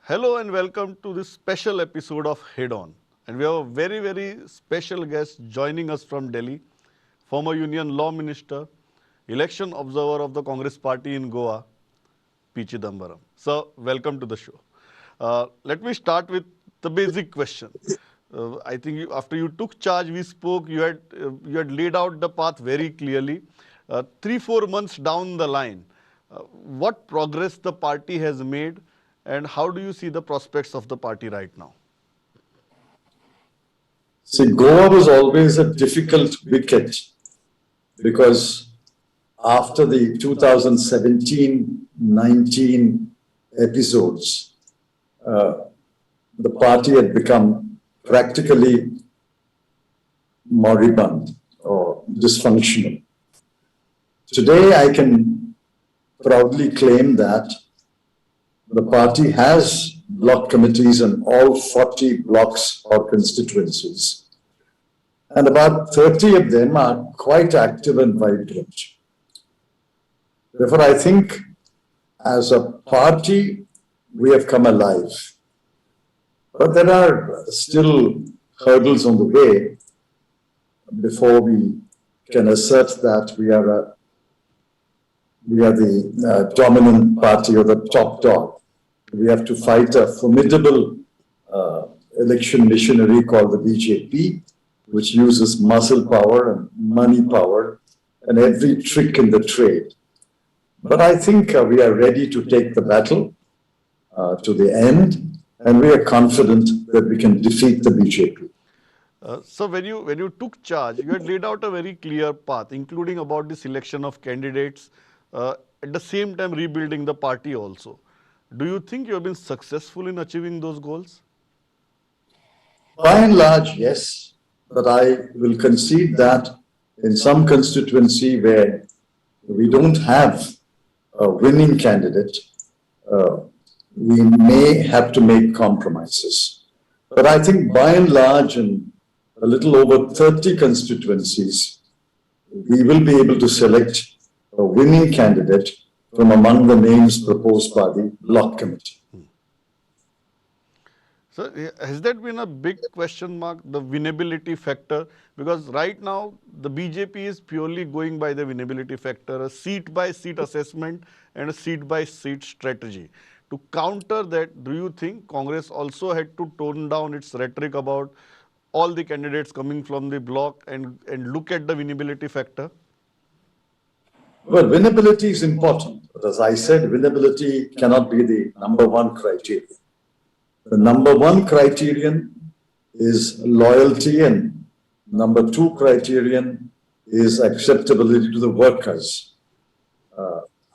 Hello and welcome to this special episode of Head On. And we have a very special guest joining us from Delhi, former Union Law Minister, election observer of the Congress Party in Goa, P. Chidambaram. So, welcome to the show. Let me start with the basic question. I think after you took charge, we spoke, you had laid out the path very clearly. 3-4 months down the line, what progress the party has made and how do you see the prospects of the party right now? See, Goa was always a difficult wicket because after the 2017-19 episodes, the party had become practically moribund or dysfunctional. Today, I can proudly claim that the party has block committees in all 40 blocks or constituencies, and about 30 of them are quite active and vibrant. Therefore, I think as a party, we have come alive. But there are still hurdles on the way before we can assert that we are the dominant party or the top dog. We have to fight a formidable election machinery called the BJP, which uses muscle power and money power and every trick in the trade. But I think we are ready to take the battle to the end, and we are confident that we can defeat the BJP. So when you took charge, you had laid out a very clear path, including about the selection of candidates, at the same time rebuilding the party also. Do you think you have been successful in achieving those goals? By and large, yes, but I will concede that in some constituency where we don't have a winning candidate, we may have to make compromises. But I think by and large, in a little over 30 constituencies, we will be able to select a winning candidate from among the names proposed by the block committee. So has that been a big question mark, the winnability factor? Because right now the BJP is purely going by the winnability factor, a seat-by-seat assessment and a seat-by-seat strategy. To counter that, do you think Congress also had to tone down its rhetoric about all the candidates coming from the bloc and look at the winnability factor? Well, winnability is important, but as I said, winnability cannot be the number one criteria. The number one criterion is loyalty, and number two criterion is acceptability to the workers.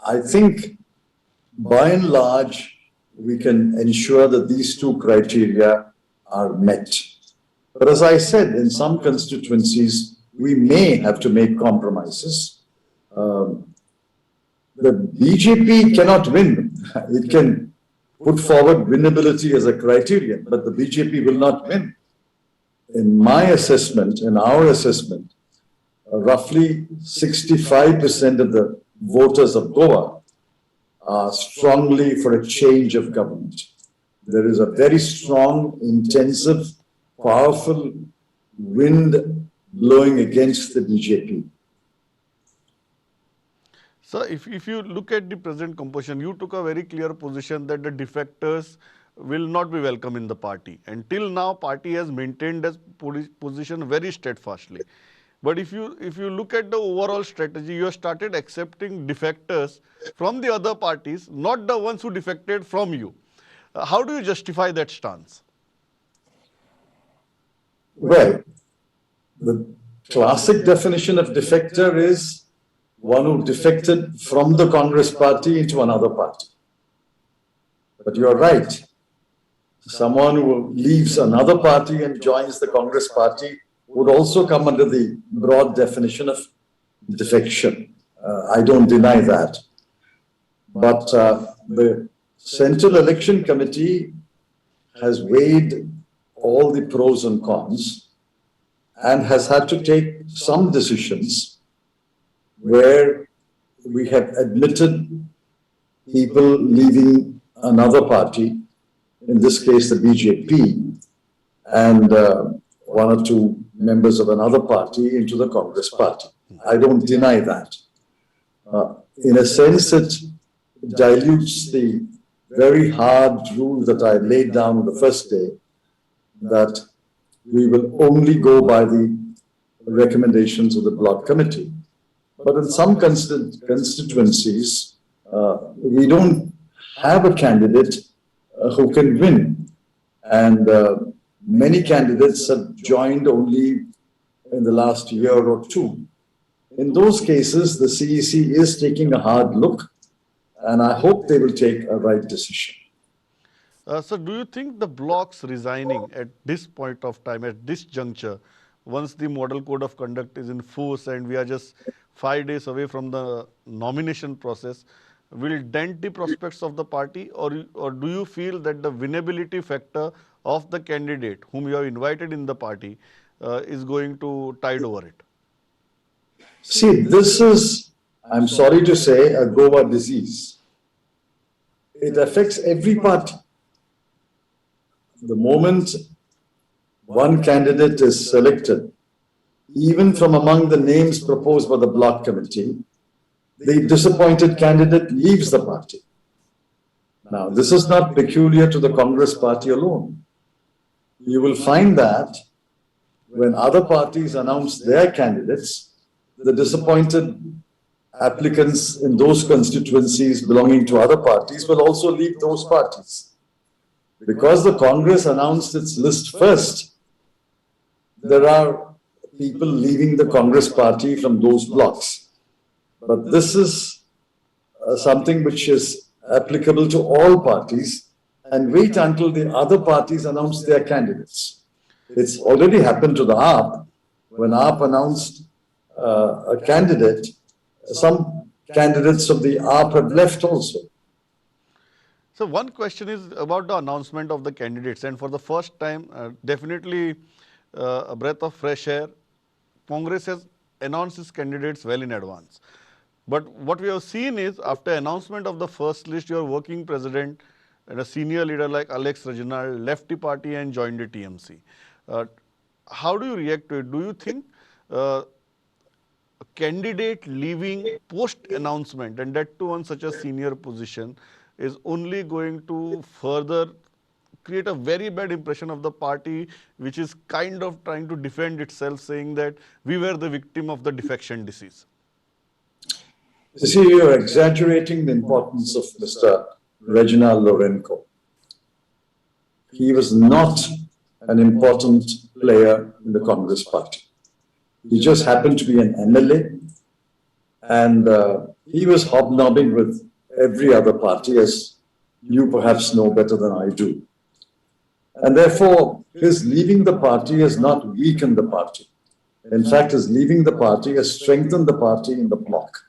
I think by and large, we can ensure that these two criteria are met. But as I said, in some constituencies, we may have to make compromises. The BJP cannot win. It can put forward winnability as a criterion, but the BJP will not win. In my assessment, in our assessment, roughly 65% of the voters of Goa are strongly for a change of government. There is a very strong, intensive, powerful wind blowing against the BJP. So if you look at the present composition, you took a very clear position that the defectors will not be welcome in the party. Until now, party has maintained its position very steadfastly. But if you look at the overall strategy, you have started accepting defectors from the other parties, not the ones who defected from you. How do you justify that stance? Well, the classic definition of defector is one who defected from the Congress party into another party. But you are right. Someone who leaves another party and joins the Congress party would also come under the broad definition of defection. I don't deny that. But the Central Election Committee has weighed all the pros and cons and has had to take some decisions where we have admitted people leaving another party in this case the BJP, and one or two members of another party into the Congress party. I don't deny that. In a sense, it dilutes the very hard rule that I laid down on the first day, that we will only go by the recommendations of the block committee. But in some constituencies, we don't have a candidate who can win. And many candidates have joined only in the last year or two. In those cases, the CEC is taking a hard look, and I hope they will take a right decision. So do you think the blocks resigning at this point of time, at this juncture, once the model code of conduct is in force and we are just 5 days away from the nomination process, will dent the prospects of the party, or do you feel that the winnability factor of the candidate whom you have invited in the party is going to tide over it? See, this is, I'm sorry to say, a Goa disease. It affects every party. The moment one candidate is selected, even from among the names proposed by the block committee, the disappointed candidate leaves the party. Now, this is not peculiar to the Congress party alone. You will find that when other parties announce their candidates, the disappointed applicants in those constituencies belonging to other parties will also leave those parties. Because the Congress announced its list first, there are people leaving the Congress party from those blocks. But this is something which is applicable to all parties, and wait until the other parties announce their candidates. It's already happened to the AAP. When AAP announced a candidate, some candidates of the AAP have left also. So one question is about the announcement of the candidates, and for the first time, definitely a breath of fresh air, Congress has announced its candidates well in advance. But what we have seen is, after announcement of the first list, your working president and a senior leader like Alex Reginald left the party and joined the TMC. How do you react to it? Do you think a candidate leaving post-announcement, and that too on such a senior position, is only going to further create a very bad impression of the party, which is kind of trying to defend itself, saying that we were the victim of the defection disease? You see, you're exaggerating the importance of Mr. Reginald Lorenco. He was not an important player in the Congress party. He just happened to be an MLA, and he was hobnobbing with every other party, as you perhaps know better than I do. And therefore, his leaving the party has not weakened the party. In fact, his leaving the party has strengthened the party in the bloc.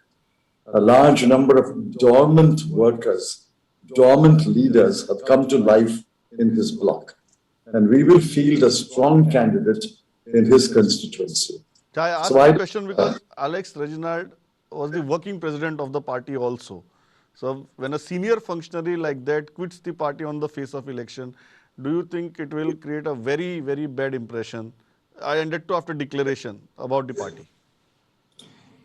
A large number of dormant workers, dormant leaders have come to life in his bloc. And we will field a strong candidate in his constituency. I asked the question because Alex Reginald was the working president of the party also. So when a senior functionary like that quits the party on the face of election, do you think it will create a very, very bad impression? I ended to after declaration about the party.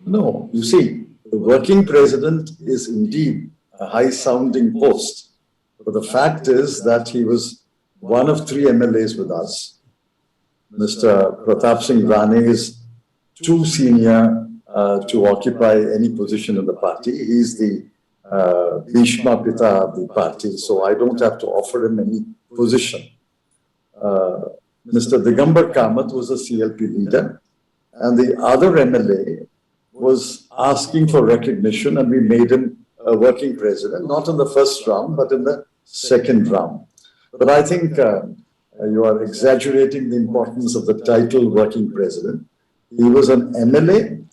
No, you see, the working president is indeed a high-sounding post. But the fact is that he was one of 3 MLAs with us. Mr. Pratap Singhrani is too senior to occupy any position in the party. He's the Bhishma Pita of the party, so I don't have to offer him any position. Mr. Digambar Kamath was a CLP leader, and the other MLA was asking for recognition, and we made him a working president, not in the first round, but in the second round. But I think you are exaggerating the importance of the title working president. He was an MLA,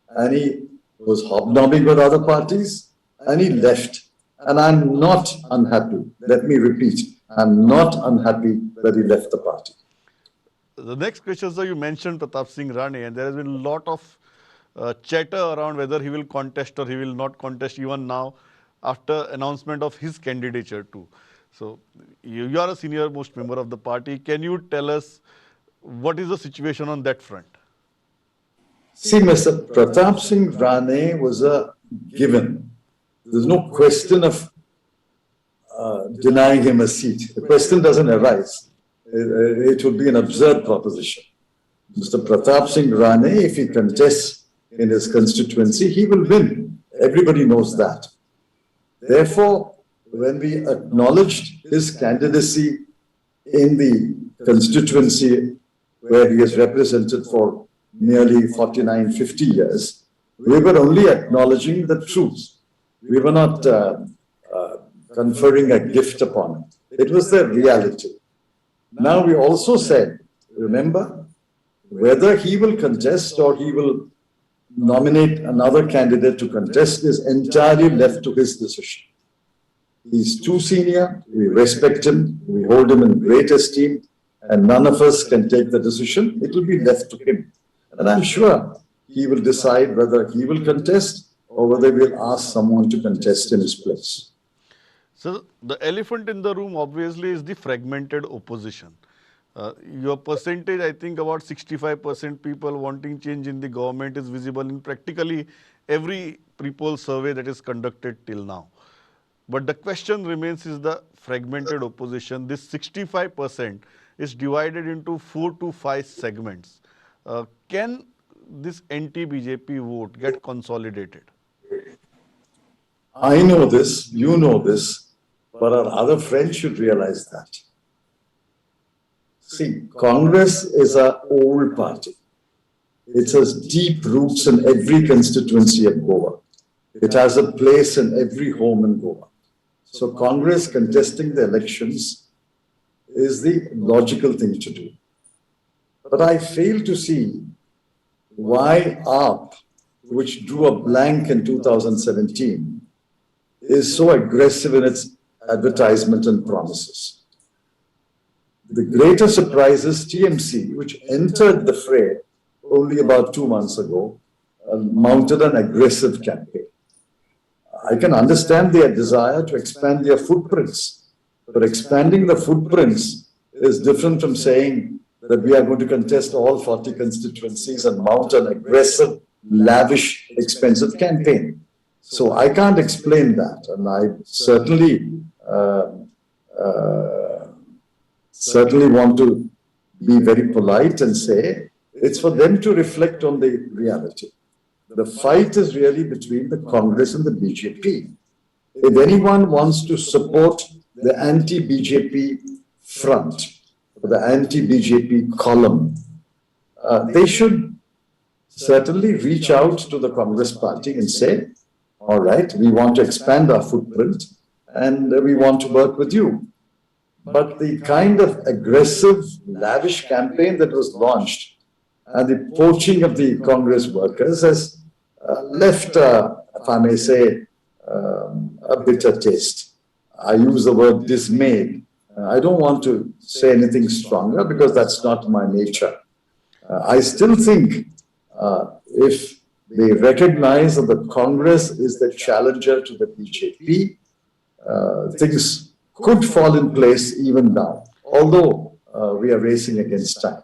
and he was hobnobbing with other parties, and he left. And I'm not unhappy. Let me repeat, I'm not unhappy that he left the party. The next question, sir, you mentioned Pratap Singhrani, and there has been a lot of chatter around whether he will contest or he will not contest even now after announcement of his candidature too. So you are a senior most member of the party. Can you tell us what is the situation on that front? See, Mr. Pratap Singhrani was a given. There's no question of denying him a seat. The question doesn't arise. It would be an absurd proposition. Mr. Pratap Singhrani, if he contests in his constituency, he will win. Everybody knows that. Therefore, when we acknowledged his candidacy in the constituency where he is represented for nearly 49, 50 years, we were only acknowledging the truth. We were not conferring a gift upon it. It was the reality. Now we also said, remember, whether he will contest or he will nominate another candidate to contest is entirely left to his decision. He's too senior, we respect him, we hold him in great esteem, and none of us can take the decision. It will be left to him. And I'm sure he will decide whether he will contest or whether we'll ask someone to contest in his place. So the elephant in the room obviously is the fragmented opposition. Your percentage, I think about 65% people wanting change in the government is visible in practically every pre-poll survey that is conducted till now. But the question remains is the fragmented opposition. This 65% is divided into 4 to 5 segments. Can this anti-BJP vote get consolidated? I know this, you know this, but our other friends should realize that. See, Congress is an old party. It has deep roots in every constituency of Goa. It has a place in every home in Goa. So Congress contesting the elections is the logical thing to do. But I fail to see why AAP, which drew a blank in 2017, is so aggressive in its advertisement and promises. The greater surprise is TMC, which entered the fray only about 2 months ago, mounted an aggressive campaign. I can understand their desire to expand their footprints, but expanding the footprints is different from saying that we are going to contest all 40 constituencies and mount an aggressive, lavish, expensive campaign. So I can't explain that, and I certainly want to be very polite and say it's for them to reflect on the reality. The fight is really between the Congress and the BJP. If anyone wants to support the anti-BJP front, the anti-BJP column, they should certainly reach out to the Congress party and say, all right, we want to expand our footprint and we want to work with you. But the kind of aggressive, lavish campaign that was launched and the poaching of the Congress workers has left, if I may say, a bitter taste. I use the word dismayed. I don't want to say anything stronger because that's not my nature. I still think if they recognize that the Congress is the challenger to the BJP, things could fall in place even now, although we are racing against time.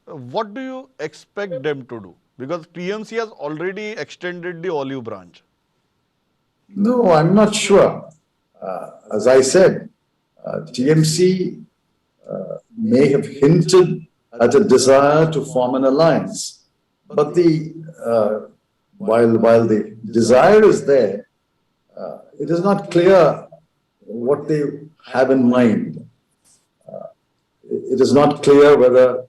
What do you expect them to do? Because TMC has already extended the olive branch. No, I'm not sure. As I said, TMC may have hinted at a desire to form an alliance. But while the desire is there, it is not clear what they have in mind. It is not clear whether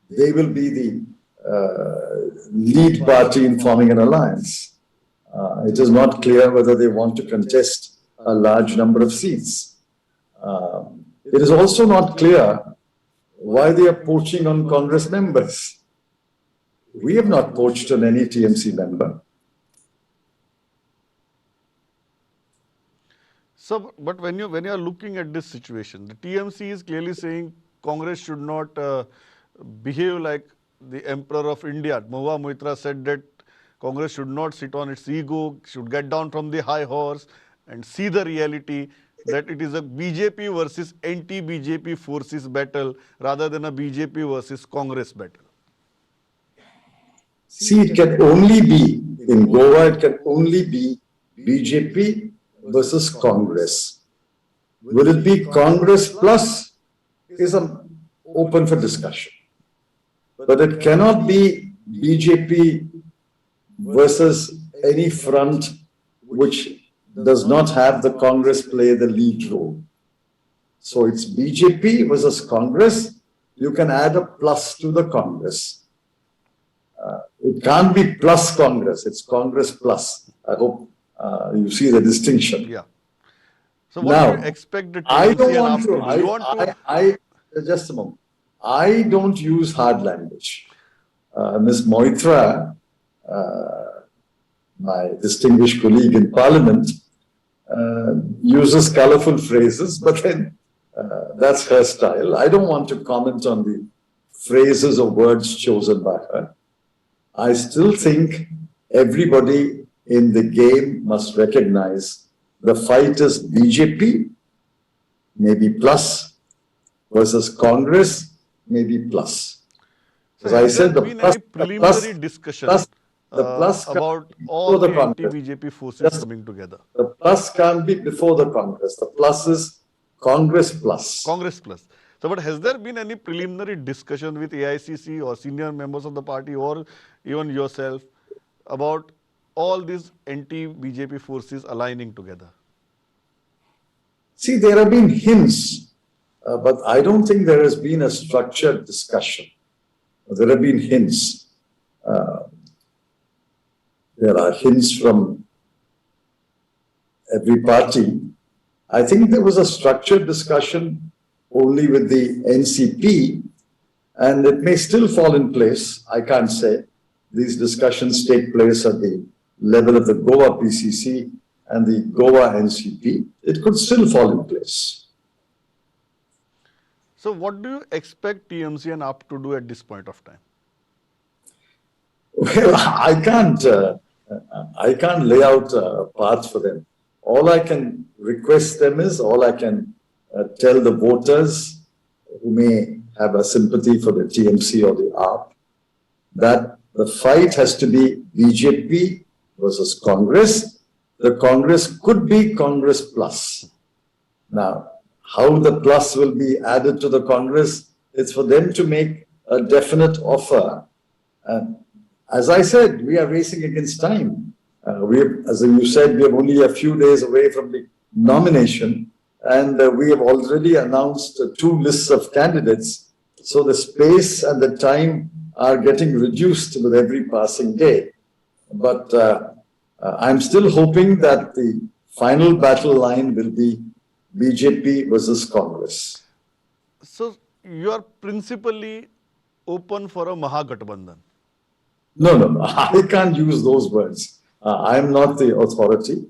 they will be the lead party in forming an alliance. It is not clear whether they want to contest a large number of seats. It is also not clear why they are poaching on Congress members. We have not poached on any TMC member. So, but when you are looking at this situation, the TMC is clearly saying Congress should not behave like the Emperor of India. Mahua Moitra said that Congress should not sit on its ego, should get down from the high horse and see the reality. that it is a BJP versus anti-BJP forces battle rather than a BJP versus Congress battle? See, it can only be, in Goa, it can only be BJP versus Congress. Will it be Congress plus is open for discussion. But it cannot be BJP versus any front which does not have the Congress play the lead role. So it's BJP versus Congress. You can add a plus to the Congress. It can't be plus Congress. It's Congress plus. I hope you see the distinction. Yeah. So what do you expect the I TMC don't and want AAP to. do? You want to? Just a moment. I don't use hard language. Ms. Moitra, my distinguished colleague in Parliament, uses colorful phrases, but then that's her style. I don't want to comment on the phrases or words chosen by her. I still think everybody in the game must recognize the fight is BJP, maybe plus, versus Congress, maybe plus. So as I said, the been plus, any preliminary discussion about all the anti-BJP forces coming together? The plus can't be before the Congress. The plus is Congress plus. Congress plus. So, but has there been any preliminary discussion with AICC or senior members of the party or even yourself about all these anti-BJP forces aligning together? See, there have been hints, but I don't think there has been a structured discussion. There have been hints. There are hints from every party. I think there was a structured discussion only with the NCP, and it may still fall in place. I can't say. These discussions take place at the level of the Goa PCC and the Goa NCP. It could still fall in place. So what do you expect TMC and AAP to do at this point of time? Well, I can't lay out a path for them. All I can request them is, all I can tell the voters who may have a sympathy for the TMC or the AAP, that the fight has to be BJP versus Congress. The Congress could be Congress plus. Now, how the plus will be added to the Congress, it's for them to make a definite offer. And as I said, we are racing against time. As you said, we are only a few days away from the nomination, and we have already announced 2 lists of candidates. So the space and the time are getting reduced with every passing day. But I'm still hoping that the final battle line will be BJP versus Congress. So you are principally open for a Mahagathbandhan? No. I can't use those words. I'm not the authority.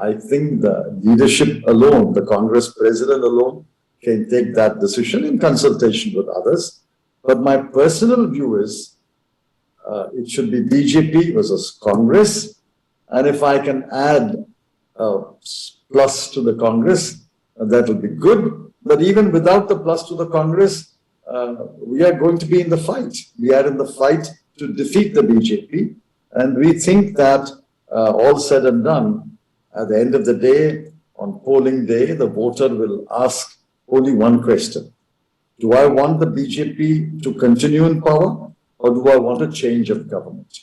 I think the leadership alone, the Congress president alone, can take that decision in consultation with others. But my personal view is it should be BJP versus Congress. And if I can add a plus to the Congress, that will be good. But even without the plus to the Congress, we are going to be in the fight. We are in the fight to defeat the BJP. And we think that all said and done, at the end of the day, on polling day, the voter will ask only one question. Do I want the BJP to continue in power, or do I want a change of government?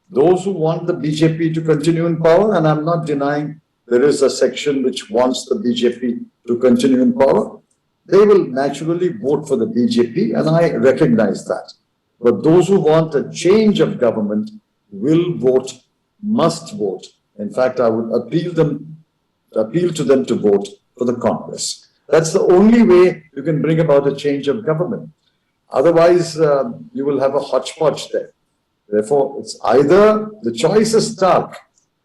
Those who want the BJP to continue in power, and I'm not denying there is a section which wants the BJP to continue in power, they will naturally vote for the BJP, and I recognize that. But those who want a change of government will vote, must vote. In fact, I would appeal to them to vote for the Congress. That's the only way you can bring about a change of government. Otherwise, you will have a hodgepodge there. Therefore, it's either, the choice is stark.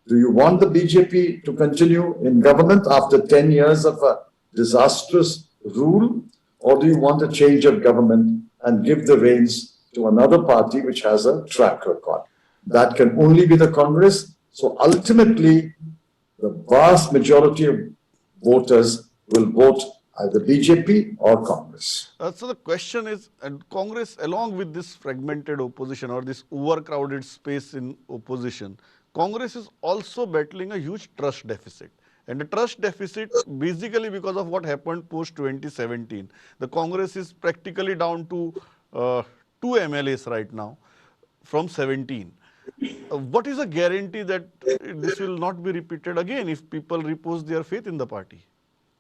Do you want the BJP to continue in government after 10 years of a disastrous rule, or do you want a change of government and give the reins to another party which has a track record? That can only be the Congress. So ultimately, the vast majority of voters will vote either BJP or Congress. So the question is, and Congress, along with this fragmented opposition or this overcrowded space in opposition, Congress is also battling a huge trust deficit. And the trust deficit, basically because of what happened post 2017, the Congress is practically down to two MLAs right now from 17. What is a guarantee that this will not be repeated again if people repose their faith in the party?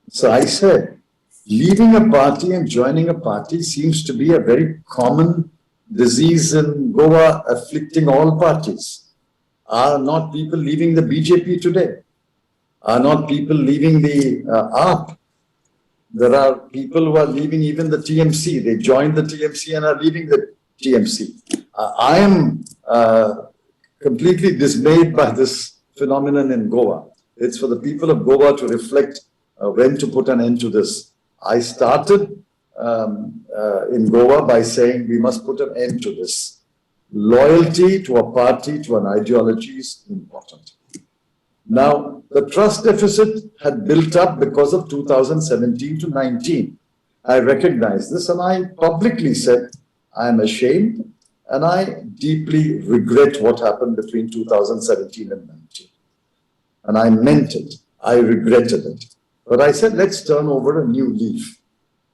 So I said, leaving a party and joining a party seems to be a very common disease in Goa afflicting all parties. Are not people leaving the BJP today? Are not people leaving the AAP? There are people who are leaving even the TMC. They joined the TMC and are leaving the TMC. I am completely dismayed by this phenomenon in Goa. It's for the people of Goa to reflect when to put an end to this. I started in Goa by saying we must put an end to this. Loyalty to a party, to an ideology is important. Now, the trust deficit had built up because of 2017 to 19. I recognize this and I publicly said, I am ashamed and I deeply regret what happened between 2017 and 19. And I meant it. I regretted it. But I said, let's turn over a new leaf.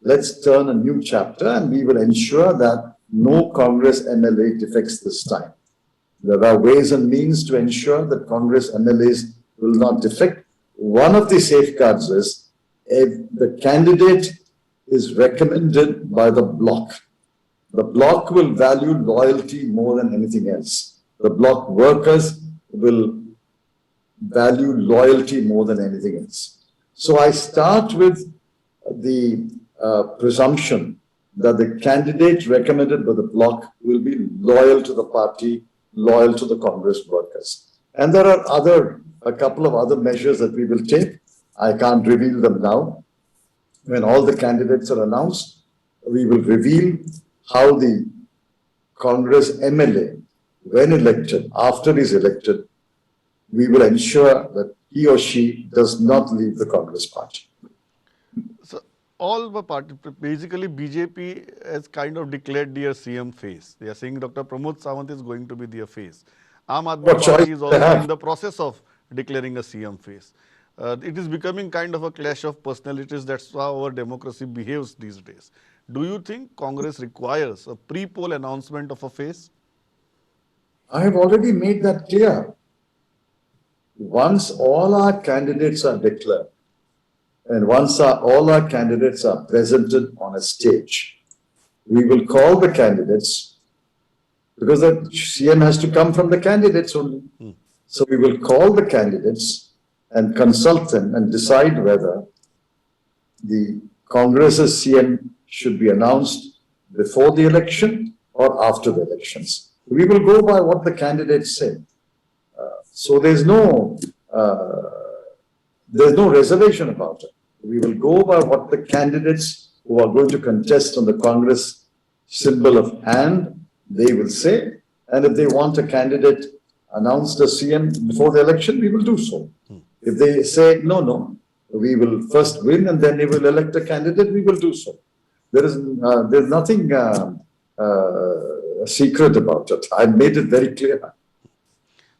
Let's turn a new chapter and we will ensure that no Congress MLA defects this time. There are ways and means to ensure that Congress MLAs will not defect. One of the safeguards is if the candidate is recommended by the bloc. The bloc will value loyalty more than anything else. The bloc workers will value loyalty more than anything else. So I start with the presumption that the candidate recommended by the bloc will be loyal to the party, loyal to the Congress workers. And there are a couple of other measures that we will take. I can't reveal them now. When all the candidates are announced, we will reveal how the Congress MLA, when elected, after he's elected, we will ensure that he or she does not leave the Congress party. So all the party, basically BJP has kind of declared their CM face. They are saying Dr. Pramod Sawant is going to be their face. Aam Aadmi Party is also in the process of declaring a CM face. It is becoming kind of a clash of personalities. That's how our democracy behaves these days. Do you think Congress requires a pre-poll announcement of a face? I have already made that clear. Once all our candidates are declared and once all our candidates are presented on a stage, we will call the candidates because the CM has to come from the candidates only. So we will call the candidates and consult them and decide whether the Congress's CM should be announced before the election or after the elections. We will go by what the candidates say. So there's no reservation about it. We will go by what the candidates who are going to contest on the Congress symbol of hand, they will say. And if they want a candidate announced as CM before the election, we will do so. If they say, no, we will first win and then we will elect a candidate, we will do so. There's nothing secret about it. I made it very clear.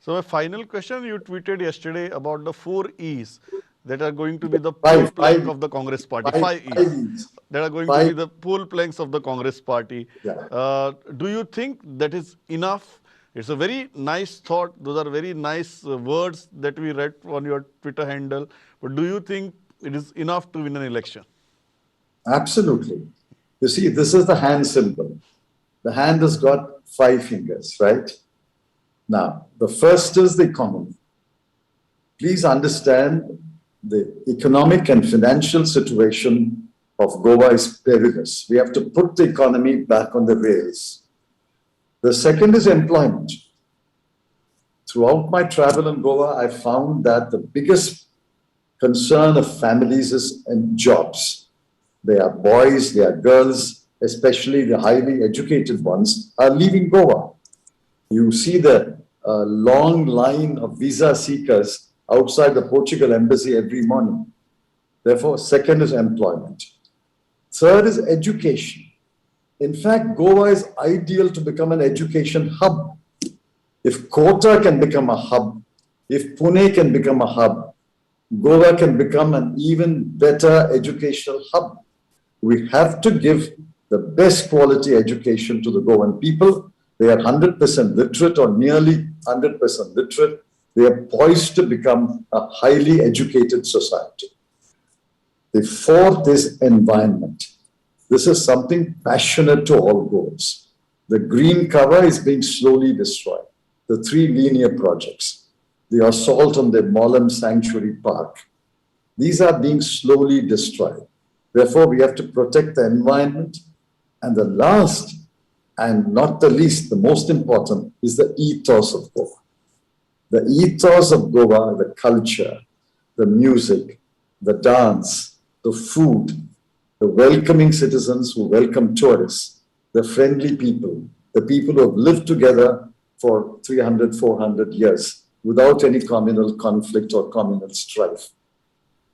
So a final question, you tweeted yesterday about the 4 E's that are going to be the pole plank of the Congress party. 5 E's that are going to be the pole planks of the Congress party. Yeah. Do you think that is enough? It's a very nice thought. Those are very nice words that we read on your Twitter handle. But do you think it is enough to win an election? Absolutely. You see, this is the hand symbol. The hand has got 5 fingers, right? Now, the first is the economy. Please understand the economic and financial situation of Goa is perilous. We have to put the economy back on the rails. The second is employment. Throughout my travel in Goa, I found that the biggest concern of families is jobs. They are boys, they are girls, especially the highly educated ones, are leaving Goa. You see the long line of visa seekers outside the Portugal embassy every morning. Therefore, second is employment. Third is education. In fact, Goa is ideal to become an education hub. If Kota can become a hub, if Pune can become a hub, Goa can become an even better educational hub. We have to give the best quality education to the Goan people. They are 100% literate or nearly 100% literate. They are poised to become a highly educated society. The fourth is environment. This is something passionate to all Goans. The green cover is being slowly destroyed. The three linear projects, the assault on the Molam Sanctuary Park, these are being slowly destroyed. Therefore, we have to protect the environment. And the last, and not the least, the most important, is the ethos of Goa. The ethos of Goa, the culture, the music, the dance, the food, the welcoming citizens who welcome tourists, the friendly people, the people who have lived together for 300, 400 years without any communal conflict or communal strife.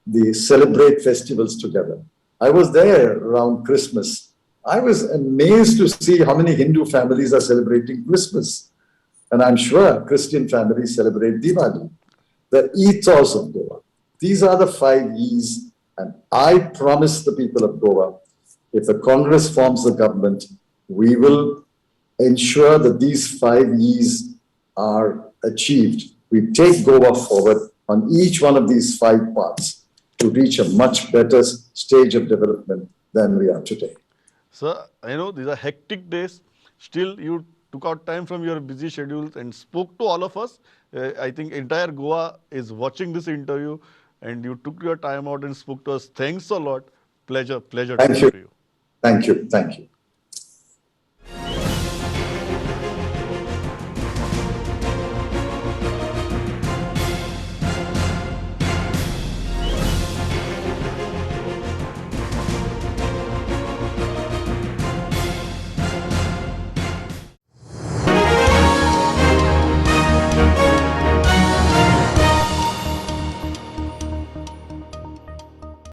They celebrate festivals together. I was there around Christmas. I was amazed to see how many Hindu families are celebrating Christmas. And I'm sure Christian families celebrate Diwali. The ethos of Goa. These are the 5 E's. And I promise the people of Goa, if the Congress forms the government, we will ensure that these 5 E's are achieved. We take Goa forward on each one of these 5 parts to reach a much better stage of development than we are today. Sir, I know these are hectic days. Still, you took out time from your busy schedules and spoke to all of us. I think entire Goa is watching this interview, and you took your time out and spoke to us. Thanks a lot. Pleasure to Thank talk you. to you. Thank you. Thank you.